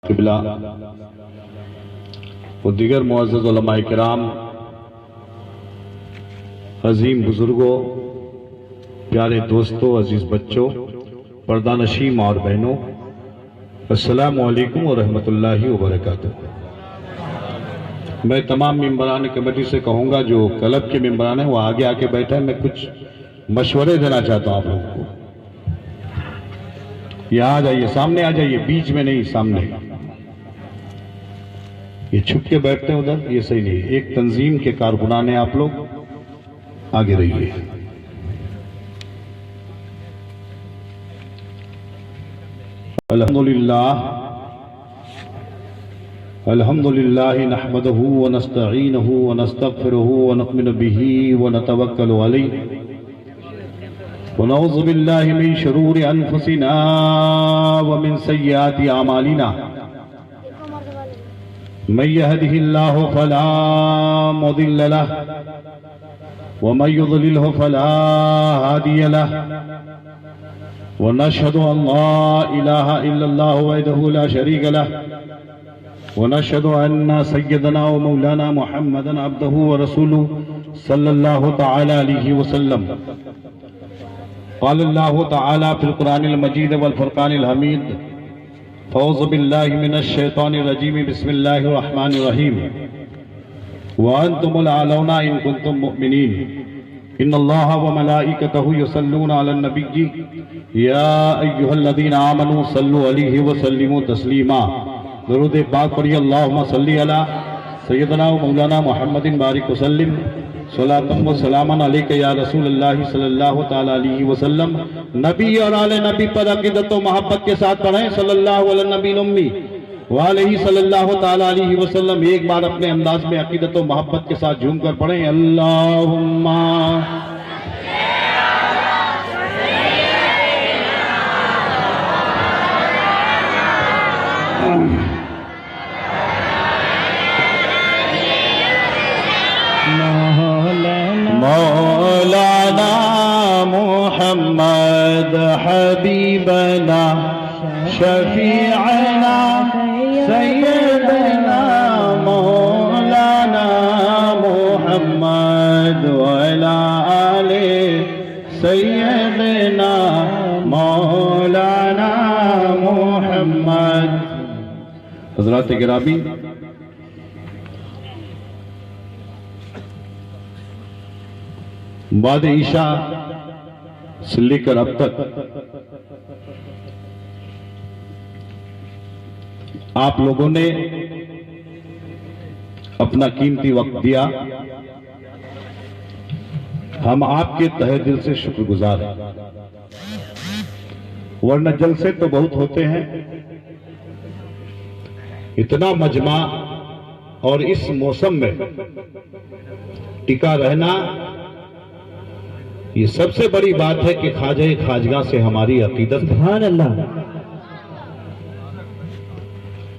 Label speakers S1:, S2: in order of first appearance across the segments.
S1: किबला और दीगर मुअज़्ज़ज़ उलमाए किराम, अजीम बुजुर्गों, प्यारे दोस्तों, अजीज बच्चों, पर्दानशीं और बहनों, अस्सलामु अलैकुम व रहमतुल्लाहि व बरकातुहू। मैं तमाम मेंबरान कमेटी से कहूँगा, जो क्लब के मेंबरान हैं वो आगे आके बैठे हैं। मैं कुछ मशवरे देना चाहता हूँ आप लोगों को। ये आ जाइए, सामने आ जाइए, बीच में नहीं, सामने। ये छुप के बैठते हैं उधर, ये सही नहीं। एक तंजीम के कारकुनान हैं आप लोग, आगे रहिए। अल्हम्दुलिल्लाह नहमदुहु व नस्तईनुहु व नस्तगफिरुहु व नुमिनु बिही व नतवक्कलु अलैहि व नऊज़ु बिल्लाहि मिन शुरूरि अनफुसिना व मिन सय्यिआति अमालिना। मन यहदिहिल्लाहु फला मुदिल्ल लहु व मन युद्लिलहु फला हादिय लहु व नशहदु अन ला इलाहा इल्लल्लाहु वहदहु ला शरीक लहु व नशहदु अन्ना सय्यदना व मौलाना मुहम्मदन अब्दुहु व रसूलुहु सल्लल्लाहु तआला अलैहि वसल्लम। क़ाल अल्लाहु तआला फ़िल क़ुरानिल मजीद वल फ़ुरक़ानिल हमीद। फ़ौज़ु बिल्लाहि मिनश शैतानिर रजीम। बिस्मिल्लाहिर रहमानिर रहीम। व अंतुमुल आलौना इन कुंतुम मुमिनीन। इन्नल्लाहा व मलाइकतहु युसल्लूना अलन नबिय्यि या अय्युहल्लज़ीना आमनू सल्लु अलैहि व सल्लिमू तस्लीमा। दरूद पाक पढ़िए। अल्लाहुम्मा सल्लि अला सय्यदना व मौलाना मुहम्मदिन बारिक वसल्लिम सलातम व सलामन अलैका या रसूलल्लाह सल्लल्लाहु तआला अलैहि वसल्लम। नबी और आले नबी पर अकीदत व मोहब्बत के साथ पढ़ें सल्लल्लाहु अला नबील उम्मी व अलैहि सल्लल्लाहु तआला अलैहि वसल्लम। एक बार अपने अंदाज में अकीदत व मोहब्बत के साथ झूम कर पढ़ें। अल्लाहुम्मा मौलाना मुहम्मद हबीबना शफीअना सय्यदना मौलाना मुहम्मद वअला आले सय्यदना मौलाना मुहम्मद। हज़रात गिरामी, बाद ईशा से लेकर अब तक आप लोगों ने अपना कीमती वक्त दिया। हम आपके तहे दिल से शुक्रगुजार हैं। वरना जलसे तो बहुत होते हैं, इतना मजमा और इस मौसम में टिका रहना, ये सबसे बड़ी बात है कि ख्वाजा खाजगा से हमारी अकीदत। सुभान अल्लाह।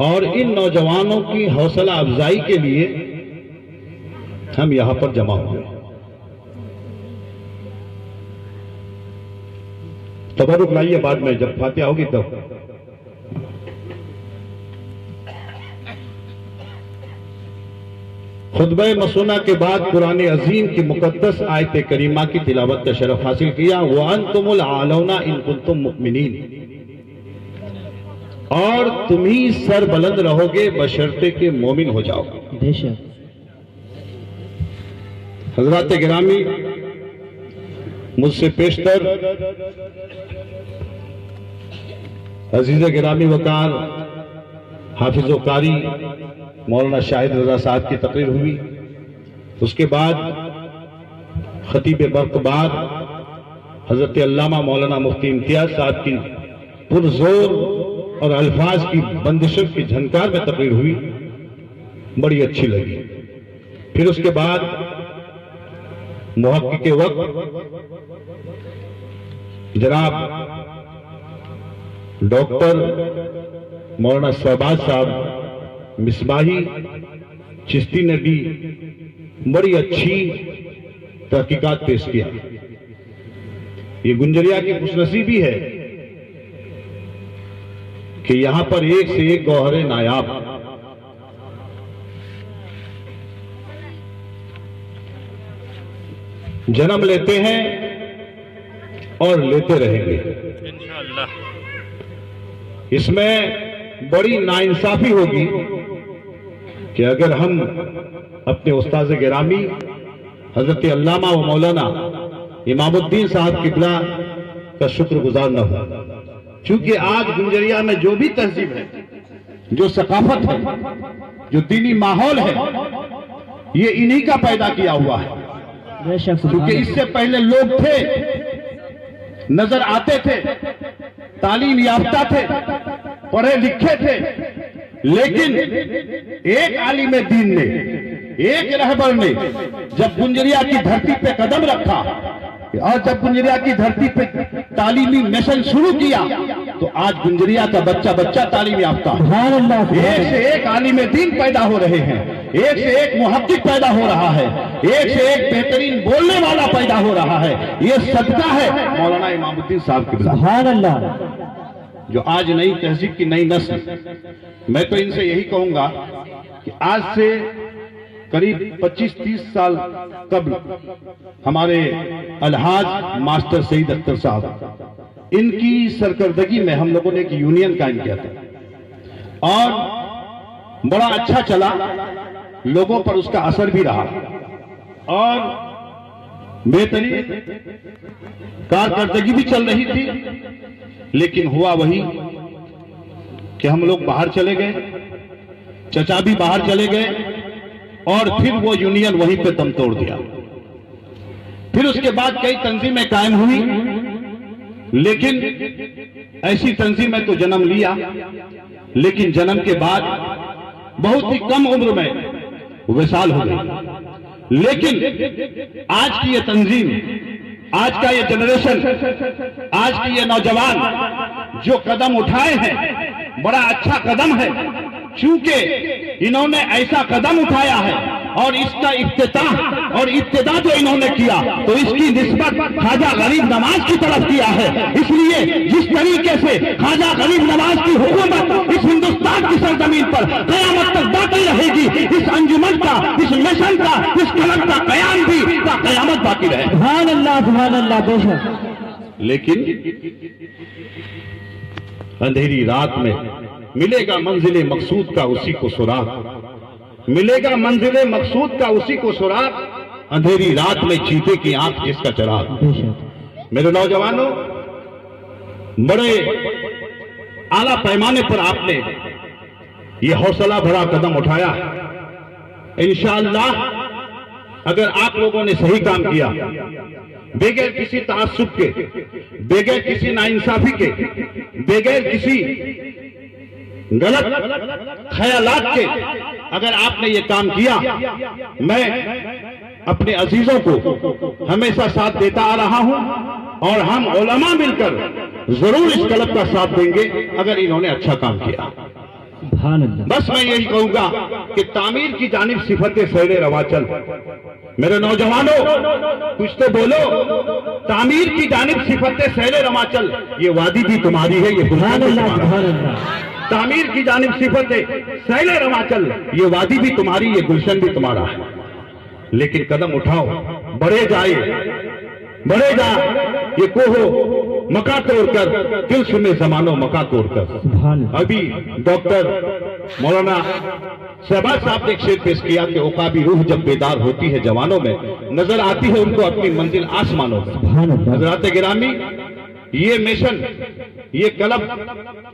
S1: और इन नौजवानों की हौसला अफजाई के लिए हम यहां पर जमा हुए। तबरुक लाइए, बाद में जब फातिहा होगी तब। खुतबा मसूना के बाद कुरान अजीम की मुकद्दस आयत करीमा की तिलावत का शरफ हासिल किया। व अंतुमुल आलौना इन कुंतुम मुमिनीन। और तुम ही सर बुलंद रहोगे बशर्ते के मोमिन हो जाओगे। बेशक। हजरात गिरामी, मुझसे पेशतर अजीज गिरामी वकार हाफिज कारी मौलाना शाहिद रजा साहब की तकरीर हुई। उसके बाद खतीब बरकबार हजरत अल्लामा मौलाना मुफ्ती इम्तियाज साहब की पुरजोर और अल्फाज की बंदिशों की झनकार में तकरीर हुई, बड़ी अच्छी लगी। फिर उसके बाद मुहक्किक के वक्त जनाब डॉक्टर मौलाना शहबाज साहब मिसबाही चिश्ती ने भी बड़ी अच्छी तहकीकात पेश किया। ये गुंजरिया की खुशनसीबी है कि यहां पर एक से एक गौहरे नायाब जन्म लेते हैं और लेते रहेंगे। इंशाअल्लाह इसमें बड़ी नाइंसाफी होगी कि अगर हम अपने उस्ताद गिरामी हजरत अल्लामा व मौलाना इमामुद्दीन साहब किबला का शुक्रगुजार न हो, क्योंकि आज गुंजरिया में जो भी तहजीब है, जो सकाफत है, जो दीनी माहौल है, ये इन्हीं का पैदा किया हुआ है। क्योंकि इससे पहले लोग थे, नजर आते थे, तालीम याफ्ता थे, पढ़े लिखे थे, लेकिन एक आलिम दीन ने, एक रहबर ने जब गुंजरिया की धरती पे कदम रखा और जब गुंजरिया की धरती पे तालीमी मिशन शुरू किया, तो आज गुंजरिया का बच्चा बच्चा तालीम याफ्ता, एक से एक आलिम दीन पैदा हो रहे हैं, एक से एक मुहक्किक पैदा हो रहा है, एक से एक बेहतरीन बोलने वाला पैदा हो रहा है। ये सदका है मौलाना इमामुद्दीन साहब की। सुभान अल्लाह। जो आज नई तहजीब की नई नस्ल, मैं तो इनसे यही कहूंगा कि आज से करीब 25-30 साल कबल हमारे अलहाज मास्टर सईद अख्तर साहब, इनकी सरकर्दगी में हम लोगों ने एक यूनियन कायम किया था और बड़ा अच्छा चला, लोगों पर उसका असर भी रहा और बेहतरीन कारकर्दगी भी चल रही थी। लेकिन हुआ वही कि हम लोग बाहर चले गए, चचा भी बाहर चले गए और फिर वो यूनियन वहीं पे दम तोड़ दिया। फिर उसके बाद कई तंजीमें कायम हुई, लेकिन ऐसी तंजीमें तो जन्म लिया, लेकिन जन्म के बाद बहुत ही कम उम्र में विशाल हो गई। लेकिन आज की ये तंजीम, आज का ये जनरेशन, आज की ये नौजवान जो कदम उठाए हैं, बड़ा अच्छा कदम है, चूंकि इन्होंने ऐसा कदम उठाया है और इसका इफ्तिताह और इब्तिदा जो इन्होंने किया तो इसकी निस्बत ख्वाजा गरीब नवाज की तरफ किया है। इसलिए जिस तरीके से ख्वाजा गरीब नवाज की हुकूमत इस हिंदुस्तान की सरजमीन पर कयामत तक बाकी रहेगी, इस अंजुमन का, इस मिशन का, इस कलम का कयाम भी कयामत बाकी रहे। सुभान अल्लाह, सुभान अल्लाह। बेशक लेकिन अंधेरी रात में मिलेगा मंजिले मकसूद का उसी को सुराग, मिलेगा मंजिले मकसूद का उसी को सुराग, अंधेरी रात में चीते की आंख जिसका चराग। मेरे नौजवानों, बड़े आला पैमाने पर आपने ये हौसला भरा कदम उठाया। इंशाअल्लाह अगर आप लोगों ने सही काम किया, बगैर किसी तासुब के, बगैर किसी नाइंसाफी के, बगैर किसी गलत ख्यालात के, अगर आपने ये काम किया, मैं अपने अजीजों को हमेशा साथ देता आ रहा हूं और हम उलमा मिलकर जरूर इस कलब का साथ देंगे अगर इन्होंने अच्छा काम किया। बस मैं यही कहूंगा कि तामीर की जानिब सिफत सैर रवाचल। मेरे नौजवानों कुछ तो बोलो, तामीर की जानिब सिफत सैर रवाचल, ये वादी भी तुम्हारी है, ये तामीर की जानिब सिफत सैल रवाचल, ये वादी भी तुम्हारी, ये गुलशन भी तुम्हारा है। लेकिन कदम उठाओ, बढ़े जाए, बढ़े जा, ये कोहो मका तोड़कर दिल में जमानो मका तोड़कर। अभी डॉक्टर मौलाना शहबाज साहब ने एक शेर पेश किया कि औकाबी रूह जब बेदार होती है जवानों में, नजर आती है उनको अपनी मंजिल आसमानों में। हज़रात गिरामी, ये मिशन, ये क्लब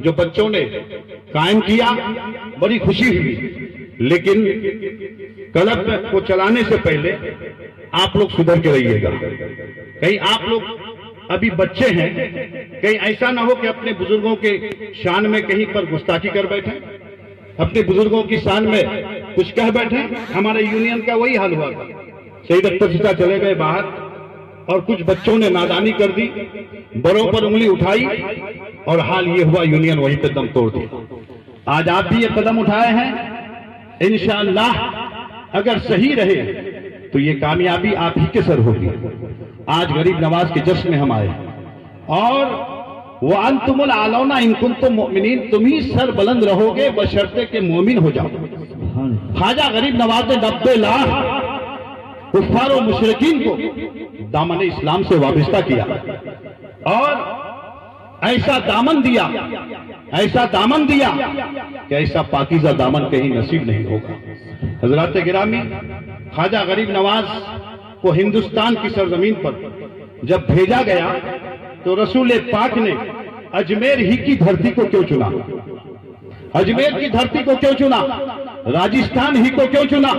S1: जो बच्चों ने कायम किया, बड़ी खुशी हुई, लेकिन क्लब को चलाने से पहले आप लोग सुधर के रहिएगा। कहीं आप लोग अभी बच्चे हैं, कहीं ऐसा ना हो कि अपने बुजुर्गों के शान में कहीं पर गुस्ताखी कर बैठे, अपने बुजुर्गों की शान में कुछ कह बैठे। हमारे यूनियन का वही हाल हुआ था, सईद अख्तर चिश्ती चले गए बाहर और कुछ बच्चों ने नादानी कर दी, बड़ों पर उंगली उठाई और हाल ये हुआ, यूनियन वहीं पे दम तोड़ दिया। आज आप भी ये कदम उठाए हैं, इंशाअल्लाह अगर सही रहे तो ये कामयाबी आप ही के सर होगी। आज गरीब नवाज के जश्न में हम आए और वो अंतुमुल आलौना इन कुंतुम मोमिनीन, तुम ही सर बुलंद रहोगे बशर्ते के मोमिन हो जाओ। ख्वाजा गरीब नवाज ने 90 लाख कुफ्फार और मुशरिकीन को दामन इस्लाम से वाबस्ता किया और ऐसा दामन दिया कि ऐसा पाकीज़ा दामन कहीं नसीब नहीं होगा। हजरात गिरामी, ख्वाजा गरीब नवाज को हिंदुस्तान की सरजमीन पर जब भेजा गया तो रसूल पाक ने अजमेर ही की धरती को क्यों चुना? अजमेर की धरती को क्यों चुना? राजस्थान ही को क्यों चुना?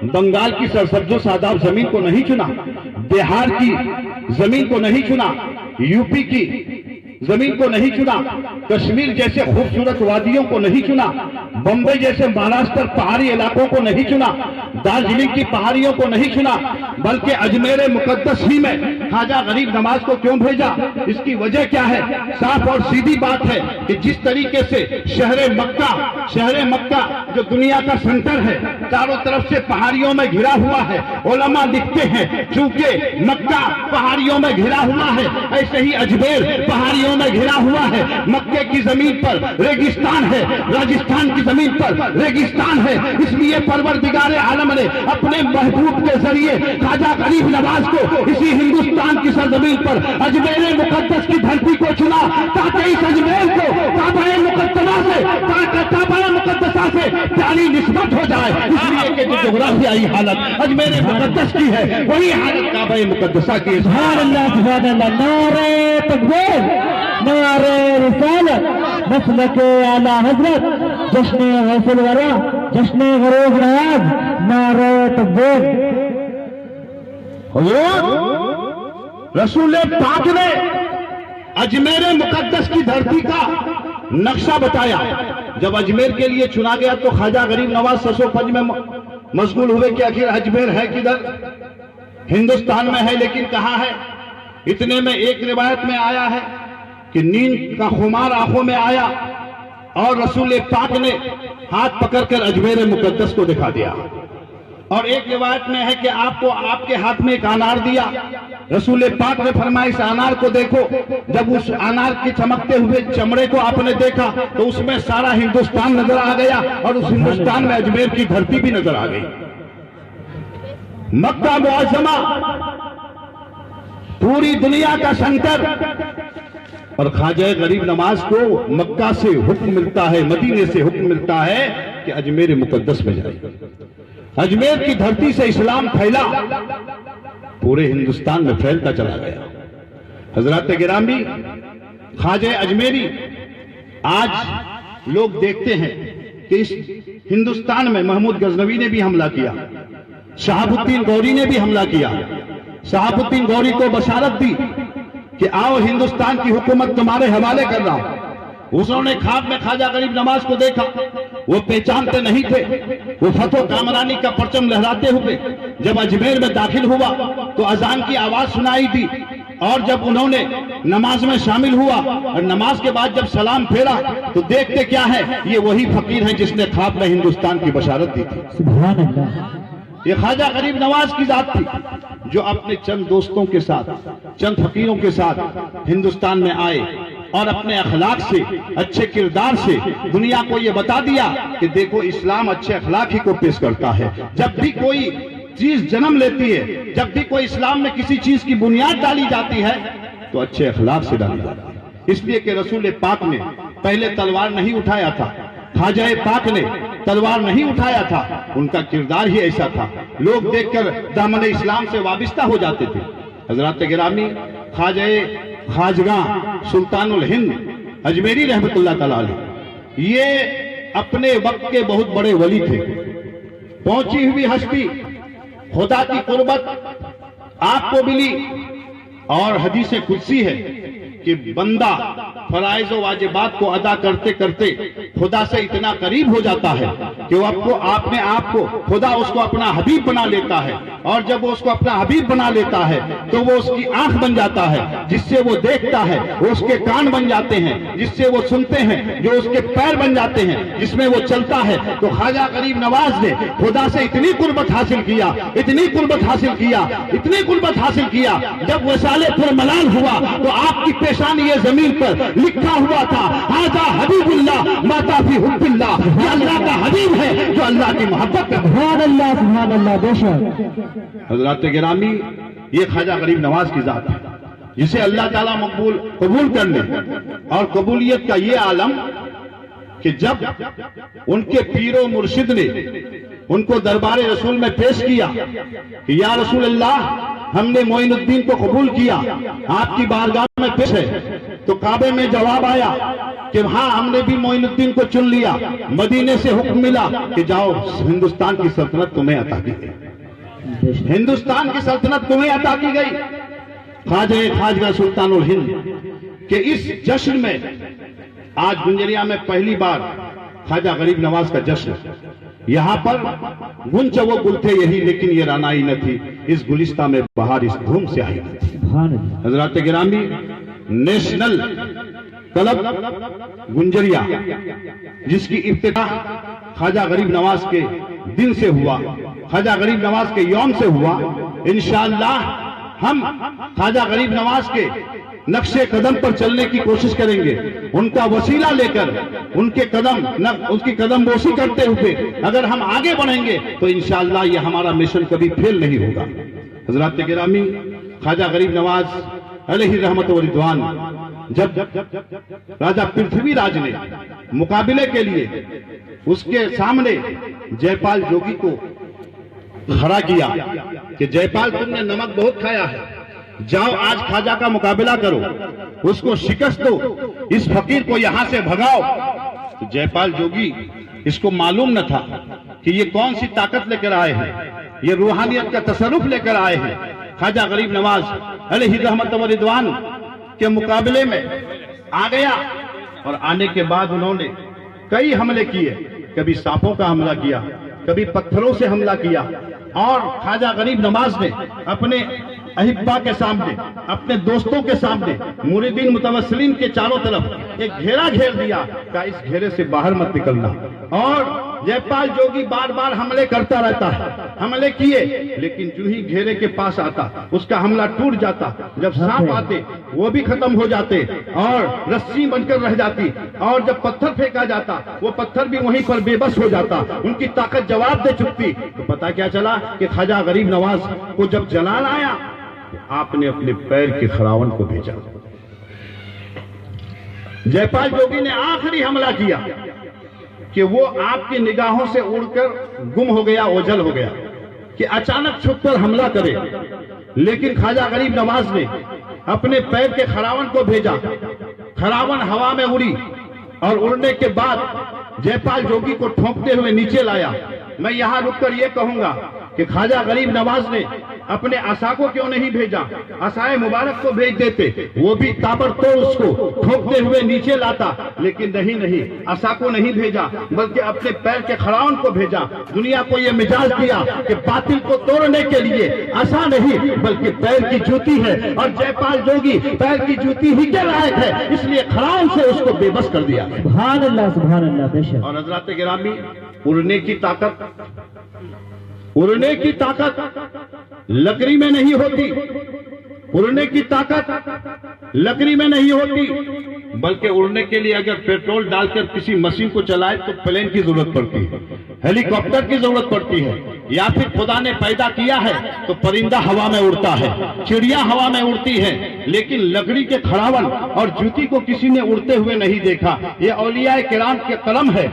S1: बंगाल की सरसब्जो सादाब जमीन को नहीं चुना? बिहार की जमीन को नहीं चुना? यूपी की जमीन को नहीं चुना? कश्मीर जैसे खूबसूरत वादियों को नहीं चुना? बंबई जैसे महाराष्ट्र पहाड़ी इलाकों को नहीं चुना? दार्जिलिंग की पहाड़ियों को नहीं चुना? बल्कि अजमेर मुकद्दस ही में ख्वाजा गरीब नवाज को क्यों भेजा? इसकी वजह क्या है? साफ और सीधी बात है कि जिस तरीके से शहर मक्का जो दुनिया का सेंटर है, चारों तरफ से पहाड़ियों में घिरा हुआ है। उलमा लिखते हैं चूंकि मक्का पहाड़ियों में घिरा हुआ है, ऐसे ही अजमेर पहाड़ियों में घिरा हुआ है। मक्के की जमीन पर रेगिस्तान है, राजस्थान की जमीन पर रेगिस्तान है। इसलिए परवरदिगार आलम ने अपने महबूब के जरिए ख्वाजा गरीब नवाज को इसी हिंदुस्तान की सरजमीन पर अजमेर मुकद्दस की धरती को चुना, ताकि इस अजमेर को काबा मुकद्दसा से प्यारी निस्बत हो जाए। इसलिए कि जो जोग्राफियाई हालत अजमेर मुकद्दस की है, वही हालत काबा मुकद्दसा की है।
S2: सुभान अल्लाह, सुभान अल्लाह। नारे तकबीर, नारे रिसालत, मसलक आला हजरत, जश्न गौसुल वरा, जश्न गरीब नवाज, नारे तकबीर।
S1: हुजूर रसूल पाक ने अजमेर मुकद्दस की धरती का नक्शा बताया। जब अजमेर के लिए चुना गया तो ख्वाजा गरीब नवाज ससोफज में मशगूल हुए कि आखिर अजमेर है किधर? हिंदुस्तान में है, लेकिन कहाँ है? इतने में एक रिवायत में आया है कि नींद का खुमार आंखों में आया और रसूल पाक ने हाथ पकड़कर अजमेर मुकद्दस को दिखा दिया। और एक रिवायत में है कि आपको आपके हाथ में एक अनार दिया। रसूल पाक ने फरमाया इस अनार को देखो। जब उस अनार के चमकते हुए चमड़े को आपने देखा तो उसमें सारा हिंदुस्तान नजर आ गया और उस हिंदुस्तान में अजमेर की धरती भी नजर आ गई। मक्का मुअज़्ज़मा पूरी दुनिया का सेंटर, और ख्वाजा गरीब नवाज को मक्का से हुक्म मिलता है, मदीने से हुक्म मिलता है कि अजमेर मुकद्दस में जाए। अजमेर की धरती से इस्लाम फैला, पूरे हिंदुस्तान में फैलता चला गया। हजरत गिरामी, ख्वाजा अजमेरी आज लोग देखते हैं कि इस हिंदुस्तान में महमूद गजनवी ने भी हमला किया, शहाबुद्दीन गौरी ने भी हमला किया। शहाबुद्दीन गौरी को बशारत दी कि आओ हिंदुस्तान की हुकूमत तुम्हारे हवाले कर रहा हूं। उसने ख्वाब में ख्वाजा गरीब नवाज को देखा, वो पहचानते नहीं थे। वो फतो कामरानी का परचम लहराते हुए जब अजमेर में दाखिल हुआ तो अजान की आवाज सुनाई दी, और जब उन्होंने नमाज में शामिल हुआ और नमाज के बाद जब सलाम फेरा तो देखते क्या है, ये वही फकीर है जिसने ख्वाब में हिंदुस्तान की बशारत दी थी।
S2: सुभान अल्लाह।
S1: ये ख्वाजा गरीब नवाज की जात थी जो अपने चंद दोस्तों के साथ, चंद फकीरों के साथ हिंदुस्तान में आए और अपने अखलाक से, अच्छे किरदार से दुनिया को ये बता दिया कि देखो इस्लाम अच्छे अखलाक ही को पेश करता है। जब भी कोई चीज जन्म लेती है, जब भी कोई इस्लाम में किसी चीज की बुनियाद डाली जाती है तो अच्छे अखलाक से डाली जाती है। इसलिए कि रसूल पाक ने पहले तलवार नहीं उठाया था, ख्वाजा पाक ने तलवार नहीं उठाया था, उनका किरदार ही ऐसा था। लोग देखकर दामन इस्लाम से वाबिस्ता हो जाते थे। हजरत गिरामी, ख्वाजगा सुल्तानुल हिंद अजमेरी रहमतुल्लाह तआला अलैह, ये अपने वक्त के बहुत बड़े वली थे, पहुंची हुई हस्ती, खुदा की कुर्बत आपको मिली। और हदीस कुदसी है कि बंदा फराइज व वाजिबात को अदा करते करते खुदा से इतना करीब हो जाता है कि वो आपको अपने आप को खुदा उसको अपना हबीब बना लेता है। और जब वो उसको अपना हबीब बना लेता है तो वो उसकी आंख बन जाता है जिससे वो देखता है, वो उसके कान बन जाते हैं जिससे वो सुनते हैं, जो उसके पैर बन जाते हैं जिसमें वो चलता है। तो ख्वाजा गरीब नवाज ने खुदा से इतनी कुर्बत हासिल किया, इतनी कुर्बत हासिल किया, इतनी कुर्बत हासिल किया, जब वसाले पर मलाल हुआ तो आपकी पेशानी ये जमीन पर लिखा हुआ था, हाजा हबीबुल्लाह माता फी हुब्बिल्लाह, ये अल्लाह का हबीब है जो अल्लाह की मोहब्बत करता है।
S2: सुभान अल्लाह बेशक।
S1: हज़रात गिरामी, ये ख्वाजा गरीब नवाज की जात है जिसे अल्लाह ताला कबूल कर ले। और कबूलियत का ये आलम कि जब उनके पीरो मुर्शिद ने उनको दरबार रसूल में पेश किया कि या रसूल अल्लाह, हमने मोइनुद्दीन को कबूल किया, आपकी बारगाह में पेश है, तो काबे में जवाब आया कि हाँ, हमने भी मोइनुद्दीन को चुन लिया। मदीने से हुक्म मिला कि जाओ, हिंदुस्तान की सल्तनत तुम्हें अता की गई, हिंदुस्तान की सल्तनत तुम्हें अता की गई। खाजगा सुल्तानुल हिंद के इस जश्न में आज गुंजरिया में पहली बार ख्वाजा गरीब नवाज का जश्न। यहाँ पर गुंज वो गुल थे यही, लेकिन ये रानाई न थी, इस गुलिस्ता में बहार इस धूम से आई न थी। हज़रात गिरामी, नेशनल क्लब गुंजरिया जिसकी इब्तिदा ख्वाजा गरीब नवाज के दिन से हुआ, ख्वाजा गरीब नवाज के यौम से हुआ, इंशाअल्लाह हम ख्वाजा गरीब नवाज के नक्शे कदम पर चलने की कोशिश करेंगे, उनका वसीला लेकर उसकी कदम बोसी करते हुए अगर हम आगे बढ़ेंगे तो इंशाअल्लाह ये हमारा मिशन कभी फेल नहीं होगा। हज़रात गिरामी, ख्वाजा गरीब नवाज अलैहि रहमत व रिदवान जब राजा पृथ्वीराज ने मुकाबले के लिए उसके सामने जयपाल जोगी को खड़ा किया कि जयपाल, तुमने नमक बहुत खाया है, जाओ आज ख्वाजा का मुकाबला करो, उसको शिकस्त दो, इस फकीर को यहां से भगाओ। तो जयपाल जोगी, इसको मालूम न था कि ये कौन सी ताकत लेकर आए हैं, ये रूहानियत का तसर्रुफ लेकर आए हैं। ख्वाजा गरीब नवाज अलैहि रहमत व रिदवान के मुकाबले में आ गया और आने के बाद उन्होंने कई हमले किए, कभी सांपों का हमला किया, कभी पत्थरों से हमला किया। और ख्वाजा गरीब नवाज ने अपने अहिब्बा के सामने, अपने दोस्तों के सामने, मुरीदीन मुतवस्सिलीन के चारों तरफ एक घेरा घेर दिया कि इस घेरे से बाहर मत निकलना। और जयपाल जोगी बार बार हमले करता रहता है, हमले किए, लेकिन जो ही घेरे के पास आता उसका हमला टूट जाता। जब सांप आते वो भी खत्म हो जाते और रस्सी बनकर रह जाती, और जब पत्थर फेंका जाता वो पत्थर भी वहीं पर बेबस हो जाता, उनकी ताकत जवाब दे चुकती। तो पता क्या चला कि ख्वाजा गरीब नवाज को जब जलाल आया तो आपने अपने पैर के खरावन को भेजा। जयपाल जोगी ने आखिरी हमला किया कि वो आपकी निगाहों से उड़कर गुम हो गया, ओझल हो गया, कि अचानक छुप कर हमला करे। लेकिन ख्वाजा गरीब नवाज ने अपने पैर के खरावन को भेजा, खरावन हवा में उड़ी और उड़ने के बाद जयपाल जोगी को ठोंकते हुए नीचे लाया। मैं यहां रुककर यह कहूंगा कि ख्वाजा गरीब नवाज ने अपने आसा को क्यों नहीं भेजा, आसाए मुबारक को भेज देते, वो भी ताबड़तोड़ उसको ठोकते हुए नीचे लाता। लेकिन नहीं, आसा को नहीं भेजा, बल्कि अपने पैर के खड़ाउन को भेजा। दुनिया को ये मिजाज दिया कि बातिल को तोड़ने के लिए आसा नहीं बल्कि पैर की जूती है, और जयपाल जोगी पैर की जूती ही के लायक है, इसलिए खड़ाउन से उसको बेबस कर दिया।
S2: सुभान अल्लाह बेशक।
S1: और हज़रात गिरामी, उड़ने की ताकत लकड़ी में नहीं होती, उड़ने की ताकत लकड़ी में नहीं होती, बल्कि उड़ने के लिए अगर पेट्रोल डालकर किसी मशीन को चलाए तो प्लेन की जरूरत पड़ती है, हेलीकॉप्टर की जरूरत पड़ती है, या फिर खुदा ने पैदा किया है तो परिंदा हवा में उड़ता है, चिड़िया हवा में उड़ती है, लेकिन लकड़ी के खड़ावन और जूती को किसी ने उड़ते हुए नहीं देखा। ये औलियाए किराम के कलम है,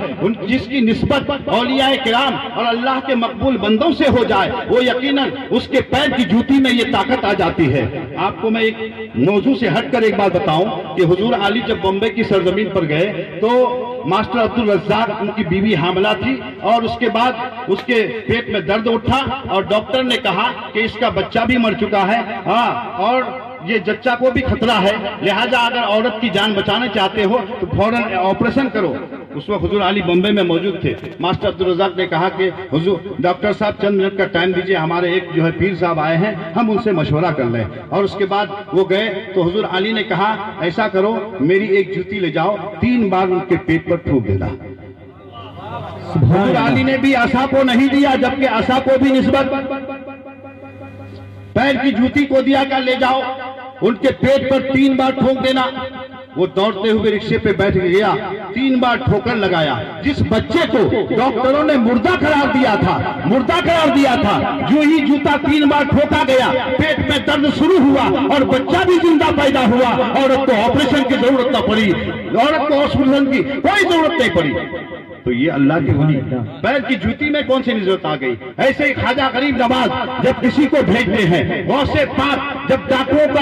S1: जिसकी निस्बत औलियाए किराम और अल्लाह के मकबूल बंदों से हो जाए वो यकीनन उसके पैर की जूती में ये ताकत आ जाती है। आपको मैं एक मौजू से हटकर एक बात बताऊं कि हुजूर आली जब बॉम्बे की सरजमीन पर गए तो मास्टर अब्दुल रज्जाक, उनकी बीवी हामला थी और उसके बाद उसके पेट में दर्द उठा और डॉक्टर ने कहा कि इसका बच्चा भी मर चुका है, और ये जच्चा को भी खतरा है, लिहाजा अगर औरत की जान बचाना चाहते हो तो फौरन ऑपरेशन करो। उस वक्त हुजूर अली बम्बे में मौजूद थे। मास्टर अब्दुल रज़ाक ने कहा कि हुजूर डॉक्टर साहब चंद मिनट का टाइम दीजिए, हमारे एक जो है पीर साहब आए हैं, हम उनसे मशवरा कर लें। और उसके बाद वो गए तो हुजूर अली ने कहा ऐसा करो, मेरी एक जूती ले जाओ, 3 बार उनके पेट पर ठोक देना। हुजूर अली ने भी आशा को नहीं दिया, जबकि आशा को भी निस्बत पैर की जूती को दिया का ले जाओ, उनके पेट पर 3 बार ठोक देना। वो दौड़ते हुए रिक्शे पे बैठ गया, 3 बार ठोकर लगाया। जिस बच्चे को डॉक्टरों ने मुर्दा करार दिया था, जो ही जूता 3 बार ठोका गया, पेट में दर्द शुरू हुआ और बच्चा भी जिंदा पैदा हुआ। औरत को ऑपरेशन की जरूरत न पड़ी, औरत को ऑपरेशन की कोई जरूरत नहीं पड़ी। तो ये अल्लाह की वली पैर की जूती में कौन सी निजरत आ गई। ऐसे ही ख्वाजा गरीब नवाज जब किसी को भेजते हैं, गौसे पाक जब डाकुओं का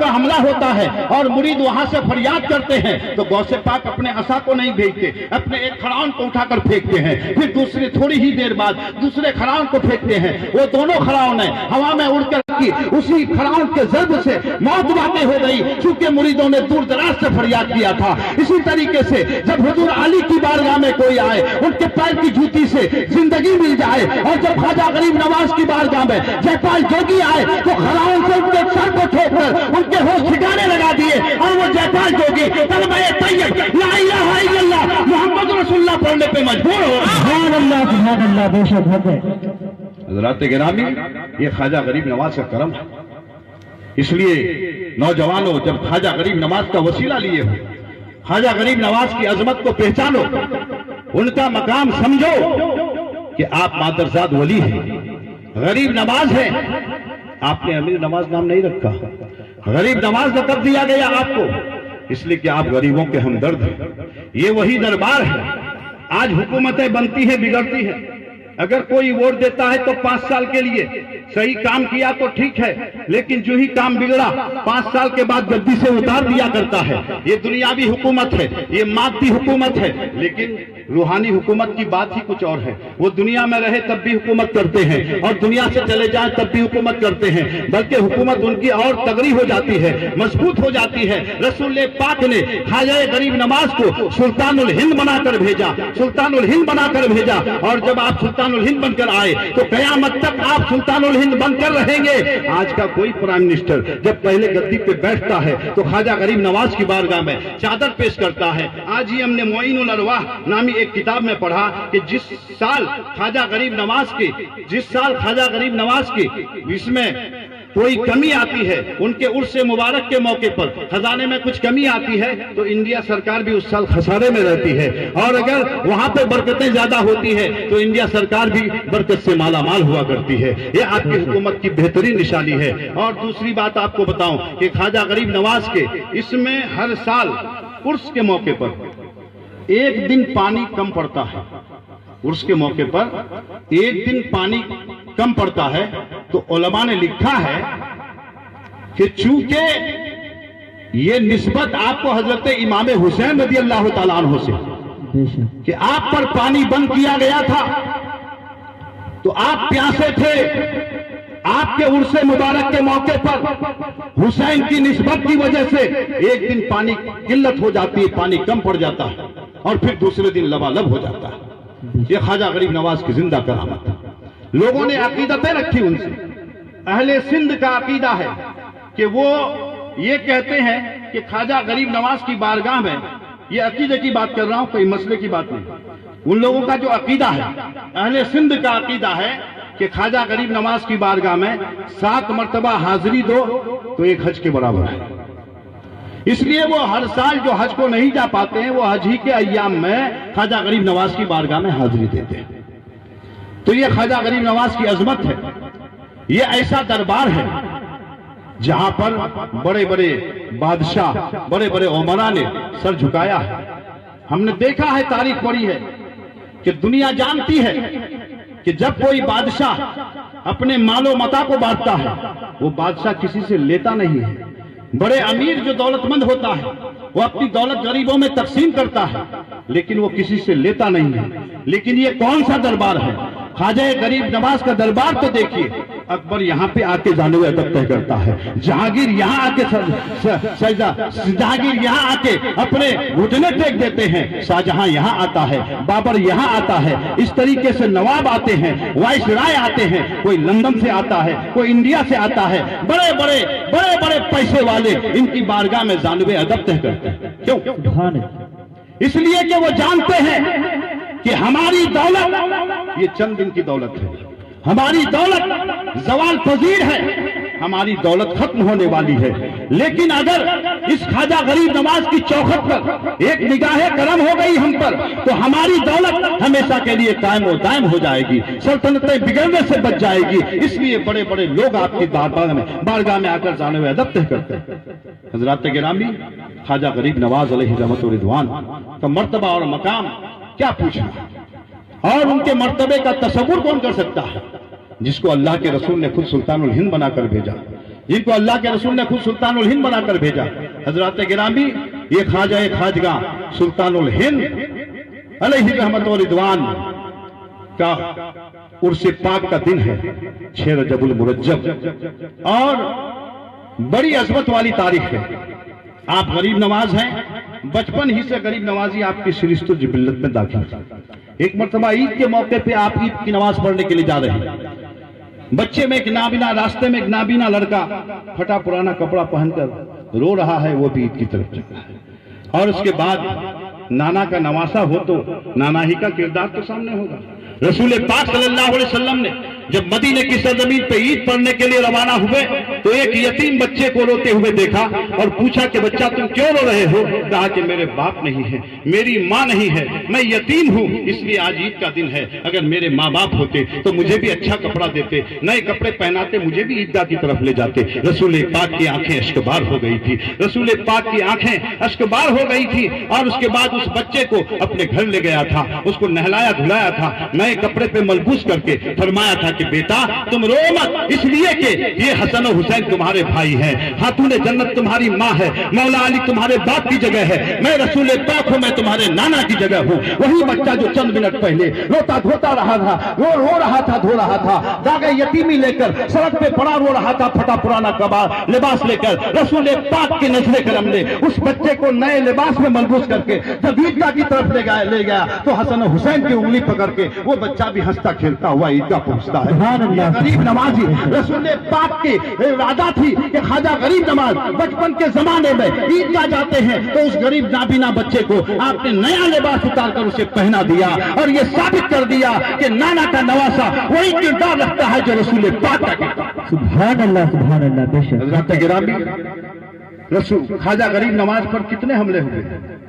S1: हमला होता है और मुरीद वहां से फरियाद करते हैं, तो गौसे पाक अपने असा को नहीं भेजते, अपने एक खड़ाउन को उठाकर फेंकते हैं। फिर दूसरी थोड़ी ही देर बाद दूसरे खड़ाउन को फेंकते हैं। वो दोनों खड़ाउन है हवा में उड़कर उसी खड़ाउन के जर्ब से मौत वाक़ई हो गई, क्योंकि मुरीदों ने दूर दराज से फरियाद किया था। इसी तरीके से जब हुजूर अली की बारगाह में कोई आए, उनके पैर की जूती से जिंदगी मिल जाए। और जब ख्वाजा गरीब नवाज की बारगाह में जयपाल जोगी आए, तो खड़ाउन से उनके सर को ठोककर उनके होश ठिकाने लगा दिए। और वो जयपाल जोगी कलमा तैयब ला इलाहा इल्लल्लाह मुहम्मद रसूलुल्लाह पढ़ने पे मजबूर हो।
S2: सुभान अल्लाह बेशक है।
S1: हज़रात गिरामी, ये ख्वाजा गरीब नवाज का करम है। इसलिए नौजवानों, जब ख्वाजा गरीब नवाज का वसीला लिए हो, ख्वाजा गरीब नवाज की अजमत को पहचानो, उनका मकाम समझो कि आप मादरजाद वली हैं, गरीब नवाज हैं। आपने अमीर नवाज नाम नहीं रखा, गरीब नवाज लक़ब दिया गया आपको, इसलिए कि आप गरीबों के हमदर्द हैं। ये वही दरबार है। आज हुकूमतें बनती हैं, बिगड़ती हैं। अगर कोई वोट देता है तो 5 साल के लिए सही काम किया तो ठीक है, लेकिन जो ही काम बिगड़ा 5 साल के बाद गद्दी से उतार दिया करता है। ये दुनियावी हुकूमत है, ये मादी हुकूमत है, लेकिन रूहानी हुकूमत की बात ही कुछ और है। वो दुनिया में रहे तब भी हुकूमत करते हैं और दुनिया से चले जाए तब भी हुकूमत करते हैं, बल्कि हुकूमत उनकी और तगड़ी हो जाती है, मजबूत हो जाती है। रसूल पाक ने ख्वाजा गरीब नवाज को सुल्तानुल हिंद बनाकर भेजा, सुल्तानुल हिंद बनाकर भेजा। और जब आप सुल्तानुल हिंद बनकर आए तो कयामत तक आप सुल्तानुल हिंद बनकर रहेंगे। आज का कोई प्राइम मिनिस्टर जब पहले गद्दी पे बैठता है तो ख्वाजा गरीब नवाज की बारगाह में चादर पेश करता है। आज ही हमने मोइनुल अरवाह नामी एक किताब में पढ़ा कि जिस साल ख्वाजा गरीब नवाज की इसमें कोई कमी आती है, उनके उर्स मुबारक के मौके पर खजाने में कुछ कमी आती है, तो इंडिया सरकार भी उस साल खसारे में रहती है। और अगर वहां पे बरकतें ज्यादा होती है तो इंडिया सरकार भी बरकत से माला माल हुआ करती है। ये आपकी हुकूमत की बेहतरीन निशानी है। और दूसरी बात आपको बताऊं कि ख्वाजा गरीब नवाज के इसमें हर साल उर्स के मौके पर 1 दिन पानी कम पड़ता है। उर्स के मौके पर 1 दिन पानी कम पड़ता है, तो उलमा ने लिखा है कि चूंकि ये निस्बत आपको हजरत इमाम हुसैन रज़ी अल्लाह ताला अन्हु से कि आप पर पानी बंद किया गया था, तो आप प्यासे थे, आपके उर्से मुबारक के मौके पर हुसैन की निस्बत की वजह से 1 दिन पानी किल्लत हो जाती है, पानी कम पड़ जाता है और फिर दूसरे दिन लबालब हो जाता है। ये ख्वाजा गरीब नवाज की जिंदा करामत है। लोगों ने अकीदतें रखी उनसे। अहले सिंध का अकीदा है कि वो ये कहते हैं कि ख्वाजा गरीब नवाज की बारगाह में, ये अकीदे की बात कर रहा हूं, कोई मसले की बात नहीं, उन लोगों का जो अकीदा है, अहले सिंध का अकीदा है कि ख्वाजा गरीब नवाज की बारगाह में 7 मरतबा हाजिरी दो तो 1 हज के बराबर है। इसलिए वो हर साल जो हज को नहीं जा पाते हैं, वो हज ही के अय्याम में ख्वाजा गरीब नवाज की बारगाह में हाजिरी देते हैं। तो ये ख्वाजा गरीब नवाज की अजमत है। ये ऐसा दरबार है जहां पर बड़े बड़े बादशाह, बड़े बड़े उमरा ने सर झुकाया है। हमने देखा है, तारीख पढ़ी है कि दुनिया जानती है कि जब कोई बादशाह अपने मालो मता को बांटता है, वो बादशाह किसी से लेता नहीं है। बड़े अमीर जो दौलतमंद होता है वो अपनी दौलत गरीबों में तकसीम करता है, लेकिन वो किसी से लेता नहीं है। लेकिन ये कौन सा दरबार है? ख्वाजा गरीब नवाज का दरबार तो देखिए, अकबर यहाँ पे आके जानवे अदब तय करता है, जहांगीर यहाँ आके जहांगीर यहाँ आके अपने घुटने टेक देते हैं, शाहजहां यहाँ आता है, बाबर यहाँ आता है, इस तरीके से नवाब आते हैं, वाइसराय आते हैं, कोई लंदन से आता है, कोई इंडिया से आता है, बड़े बड़े पैसे वाले इनकी बारगाह में जानवे अदब तय करते हैं। क्यों? इसलिए कि वो जानते हैं कि हमारी दौलत ये चंद दिन की दौलत है, हमारी दौलत जवाल पजीर है, हमारी दौलत खत्म होने वाली है। लेकिन अगर इस ख्वाजा गरीब नवाज की चौखट पर एक निगाहे करम हो गई हम पर, तो हमारी दौलत हमेशा के लिए कायम और दायम हो जाएगी, सल्तनतें बिगड़ने से बच जाएगी। इसलिए बड़े बड़े लोग आपकी बारगाह में आकर जानवे अदब तय करते हैं। हजरात गिरामी, ख्वाजा गरीब नवाज अलैहि रहमत व रिदवान का मर्तबा और मकाम क्या पूछना, और उनके मर्तबे का तसव्वुर कौन कर सकता है, जिसको अल्लाह के रसूल ने खुद सुल्तानुल हिंद बनाकर भेजा, जिनको अल्लाह के रसूल ने खुद सुल्तानुल हिंद बनाकर भेजा। हजरात गिरामी, ये ख्वाजा खाजगा सुल्तानुल हिंद अलैहि रहमत व रिदवान का उर्स पाक का दिन है, 6 रजबुल मुरज्जब, और बड़ी अजमत वाली तारीख है। आप गरीब नवाज हैं, बचपन ही से गरीब नवाजी आपकी शिरिस्तो जिबिल्लत में दाखिल था। एक मरतबा ईद के मौके पे आप ईद की नमाज पढ़ने के लिए जा रहे हैं, बच्चे में एक नाबीना, रास्ते में एक नाबीना लड़का फटा पुराना कपड़ा पहनकर रो रहा है, वो भी ईद की तरफ चल रहा है। और उसके बाद नाना का नवासा हो तो नाना ही का किरदार तो सामने होगा। रसूल पाक सल्लल्लाहु अलैहि वसल्लम ने जब मदीने की सरजमीन पे ईद पढ़ने के लिए रवाना हुए तो एक यतीम बच्चे को रोते हुए देखा और पूछा कि बच्चा तुम क्यों रो रहे हो? कहा कि मेरे बाप नहीं है, मेरी माँ नहीं है, मैं यतीम हूँ, इसलिए आज ईद का दिन है। अगर मेरे माँ बाप होते तो मुझे भी अच्छा कपड़ा देते, नए कपड़े पहनाते, मुझे भी ईदगाह की तरफ ले जाते। रसूल पाक की आंखें अश्कबार हो गई थी, रसूल पाक की आंखें अश्कबार हो गई थी। और उसके बाद उस बच्चे को अपने घर ले गया था, उसको नहलाया धुलाया था, नए कपड़े पे मलबूस करके फरमाया था कि बेटा तुम रो मत, इसलिए कि ये हसन और हुसैन तुम्हारे भाई हैं, खातूने जन्नत तुम्हारी माँ है, मौला अली तुम्हारे बाप की जगह है, मैं रसूल पाक हूँ, मैं तुम्हारे नाना की जगह हूँ। वही बच्चा जो चंद मिनट पहले रोता धोता रहा था, रो रहा था, धो रहा था, दागे यतीमी लेकर सड़क पे पड़ा रो रहा था, फटा पुराना कबार लिबास लेकर, रसूल पाक के नजरे करम ने उस बच्चे को नए लिबास में मलबूस करके जब ईदगाह की तरफ ले गया तो हसन और हुसैन की उंगली पकड़ के वो बच्चा भी हंसता खेलता हुआ ईदगाह पहुंचता है। गरीब नवाजी रसूल पाक की इरादा थी कि ख्वाजा गरीब नवाज बचपन के जमाने में ईदगाह जाते हैं तो उस गरीब नाबीना बच्चे को आपने नया लिबास उतारकर उसे पहना दिया और ये साबित कर दिया कि नाना का नवासा वही किरदार रखता है जो रसूल पाक का किरदार।
S2: सुभान अल्लाह, सुभान अल्लाह। बेशक
S1: रसूल ख्वाजा गरीब नवाज पर कितने हमले हुए।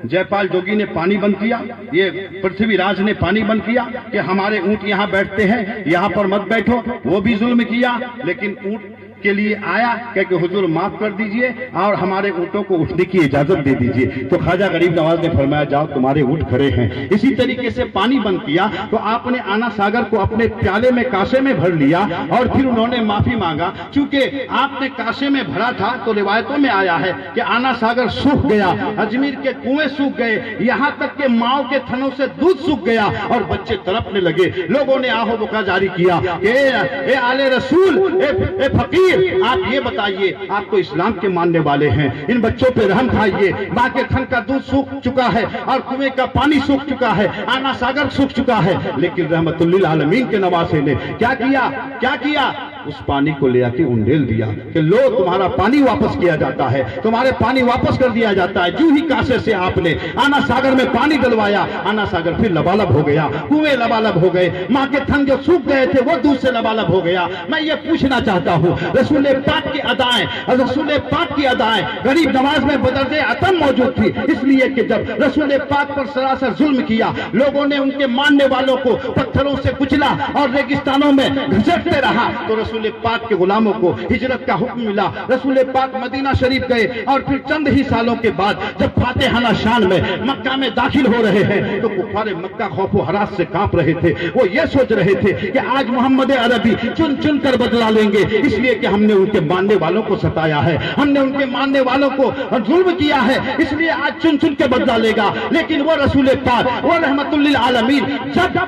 S1: जयपाल जोगी ने पानी बंद किया, ये पृथ्वीराज ने पानी बंद किया कि हमारे ऊंट यहाँ बैठते हैं, यहाँ पर मत बैठो, वो भी जुल्म किया। लेकिन ऊंट के लिए आया कि हुजूर माफ कर दीजिए और हमारे ऊँटों को उठने की इजाजत दे दीजिए। तो ख्वाजा गरीब नवाज ने फरमाया जाओ तुम्हारे ऊँट खड़े हैं। इसी तरीके से पानी बंद किया तो आपने आना सागर को अपने प्याले में कासे में भर लिया और फिर उन्होंने माफी मांगा। चूंकि आपने कासे में भरा था तो रिवायतों में आया है कि आना सागर सूख गया, अजमेर के कुएं सूख गए, यहाँ तक के माओ के थनों से दूध सूख गया और बच्चे तड़पने लगे। लोगों ने आहो बुका जारी किया ए आले रसूल, ए फकीर, आप ये बताइए, आप तो इस्लाम के मानने वाले हैं, इन बच्चों पे रहम खाइए। माँ के थन का दूध सूख चुका है और कुएं का पानी सूख चुका है, आना सागर सूख चुका है, लेकिन रहमतुल्लिल आलमीन के नवासे ने क्या किया? उस पानी को ले आके उंडेल दिया कि लो तुम्हारा पानी वापस किया जाता है, तुम्हारे पानी वापस कर दिया जाता है। जो ही कासे से आपने आना सागर में पानी डलवाया, आना सागर फिर लबालब हो गया, कुएं लबालब हो गए, माँ के थन जो सूख गए थे वो दूध से लबालब हो गया। मैं ये पूछना चाहता हूँ, रसूल पाक की अदाएं गरीब नवाज में बदरजे अतम मौजूद थी, इसलिए कि जब रसूल पाक पर सरासर जुल्म किया, लोगों ने उनके मानने वालों को पत्थरों से कुचला और रेगिस्तानों में घसीटते रहा, तो रसूल पाक के गुलामों को हिजरत का हुक्म मिला। रसूल पाक मदीना शरीफ गए और फिर चंद ही सालों के बाद जब फातिहाना शान में मक्का में दाखिल हो रहे हैं तो कुफारे मक्का खौफो हरास से कांप रहे थे। वो ये सोच रहे थे कि आज मोहम्मद अरबी चुन चुन कर बदला लेंगे, इसलिए कि हमने उनके मानने वालों को सताया है, हमने उनके मानने वालों को जुल्म किया है, इसलिए आज चुन चुन के बदला लेगा। लेकिन वो रसूल पाक, वो रहमतुल्लिल आलमीन जब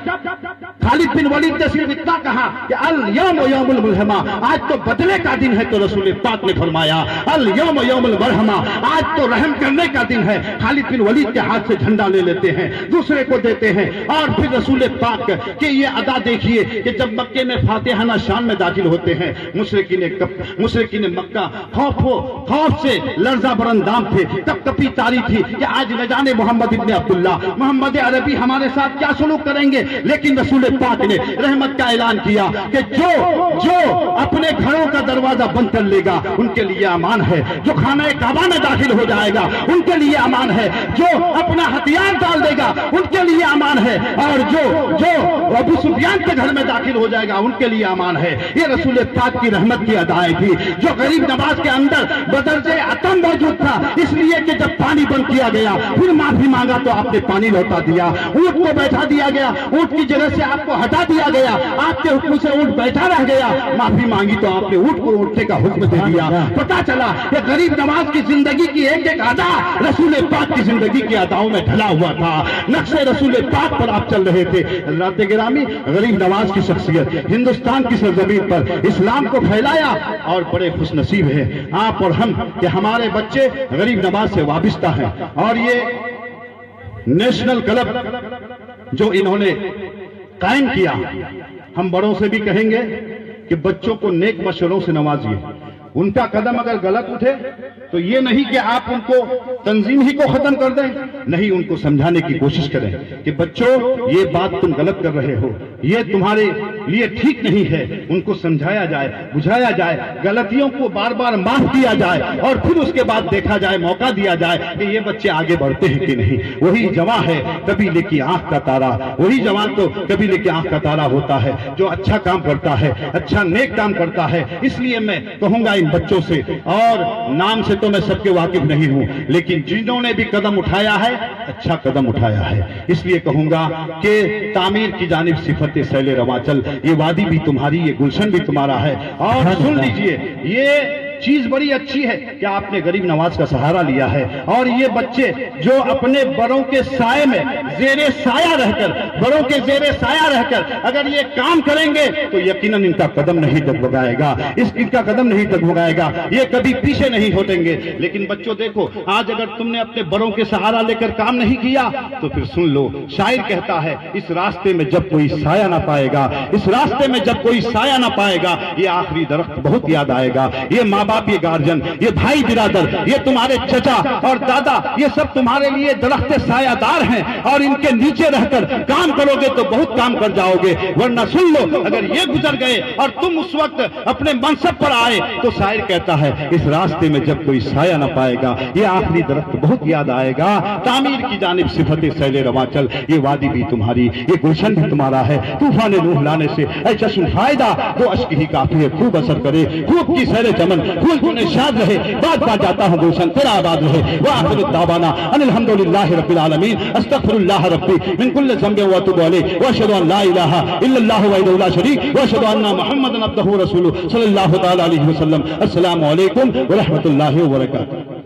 S1: खालिद बिन वलीद ने सिर्फ इतना कहा कि अल यौम यौमुल मलहमा, आज तो बदले का दिन है। तो रसूल पाक ने फरमाया अल यौम यौमुल मरहमा, आज तो रहम करने का दिन है। खालिद बिन वलीद के हाथ से झंडा ले लेते हैं, दूसरे को देते हैं। और फिर रसूल पाक के ये अदा देखिए कि जब मक्के में फातिहाना शान में दाखिल होते हैं, मुशरिकीन मक्का खौफ से लर्जा बरंदाम थे, कपकपी तारी थी कि आज न जाने मोहम्मद इब्ने अब्दुल्ला, मोहम्मद अरबी हमारे साथ क्या सलूक करेंगे। लेकिन रसूल पाक ने रहमत का ऐलान किया कि जो अपने घरों का दरवाजा बंद कर लेगा उनके लिए अमान है, जो खाना काबा में दाखिल हो जाएगा उनके लिए अमान है, जो अपना हथियार डाल देगा उनके लिए अमान है, और जो अबू सुफियान के घर में दाखिल हो जाएगा उनके लिए अमान है। ये रसूल पाक की रहमत की अदाएं थी। जो गरीब नवाज के अंदर बदरजे अतम मौजूद था, इसलिए कि जब पानी बंद किया गया फिर माफी मांगा तो आपने पानी लौटा दिया, ऊंट को बैठा दिया गया, ऊंट की जगह से आपको हटा दिया गया, आपके हुक्म से ऊंट बैठा रह गया, माफी मांगी तो आपने ऊंट को उठने का हुक्म दे दिया। पता चला कि गरीब नवाज की जिंदगी की एक एक अदा रसूल पाक की जिंदगी की अदाओं में ढला हुआ था। नक्शे रसूल पाक पर आप चल रहे थे। हज़रत गिरामी, गरीब नवाज की शख्सियत हिंदुस्तान की सरजमीन पर इस्लाम को फैलाया, और बड़े खुशनसीब हैं आप और हम कि हमारे बच्चे गरीब नवाज से वाबिस्ता हैं। और ये नेशनल क्लब जो इन्होंने कायम किया, हम बड़ों से भी कहेंगे कि बच्चों को नेक मशवरों से नवाजिए। उनका कदम अगर गलत उठे तो ये नहीं कि आप उनको तंजीम ही को खत्म कर दें, नहीं, उनको समझाने की कोशिश करें कि बच्चों ये बात तुम गलत कर रहे हो, ये तुम्हारे लिए ठीक नहीं है। उनको समझाया जाए, बुझाया जाए, गलतियों को बार बार माफ किया जाए, और फिर उसके बाद देखा जाए, मौका दिया जाए कि ये बच्चे आगे बढ़ते हैं कि नहीं। वही जवां है कबीले की आंख का तारा, वही जवान तो कबीले की आंख का तारा होता है जो अच्छा काम करता है, अच्छा नेक काम करता है। इसलिए मैं कहूंगा इन बच्चों से, और नाम से तो मैं सबके वाकिफ नहीं हूं, लेकिन जिन्होंने भी कदम उठाया है अच्छा कदम उठाया है, इसलिए कहूंगा कि तामीर की जानिब सिफत सैले रवाचल, ये वादी भी तुम्हारी, ये गुलशन भी तुम्हारा है। और सुन लीजिए, ये चीज बड़ी अच्छी है कि आपने गरीब नवाज का सहारा लिया है, और ये बच्चे जो अपने बड़ों के साए में जेरे साया रहकर, बड़ों के जेरे साया रहकर अगर ये काम करेंगे तो यकीनन इनका कदम नहीं डगमगाएगा, इनका कदम नहीं डगमगाएगा, ये कभी पीछे नहीं हटेंगे। लेकिन बच्चों देखो, आज अगर तुमने अपने बड़ों के सहारा लेकर काम नहीं किया तो फिर सुन लो, शायर कहता है इस रास्ते में जब कोई साया ना पाएगा, इस रास्ते में जब कोई साया ना पाएगा, ये आखिरी दरख्त बहुत याद आएगा। ये माँ बाप, ये गार्जियन, ये भाई बिरादर, ये तुम्हारे चचा और दादा, ये सब तुम्हारे लिए दरख्त सायादार हैं, और इनके नीचे रहकर काम करोगे तो बहुत काम कर जाओगे। वरना सुन लो, अगर ये गुजर गए और तुम उस वक्त अपने मनसब पर आए तो शायर कहता है इस रास्ते में जब कोई साया ना पाएगा, ये आखिरी दरख्त बहुत याद आएगा। तामीर की जानिब सिफत सैले रवाचल, ये वादी भी तुम्हारी, ये गुलशन भी तुम्हारा है। तूफान रूह लाने से ऐ चश्म फायदा, दो अश्क ही काफी है, खूब असर करे, खूब की सैर चमन, फूल फूल शाद रहे, बात बात जाता हूँ गुलशन तेरा आबाद रहे। व आखिर दावाना अनिल हम्दुलिल्लाहि रब्बिल आलमीन, अस्तगफिरुल्लाह रब्बी मिन कुल्लि ज़ंबिन व अतूबु अलैहि, व अशहदु अन ला इलाहा इल्लल्लाहु वहदहु ला शरीक, व अशहदु अन्ना मुहम्मदन अब्दुहु व रसूलुहु सल्लल्लाहु तआला अलैहि वसल्लम। अस्सलामु अलैकुम व रहमतुल्लाहि व बरकातुहू।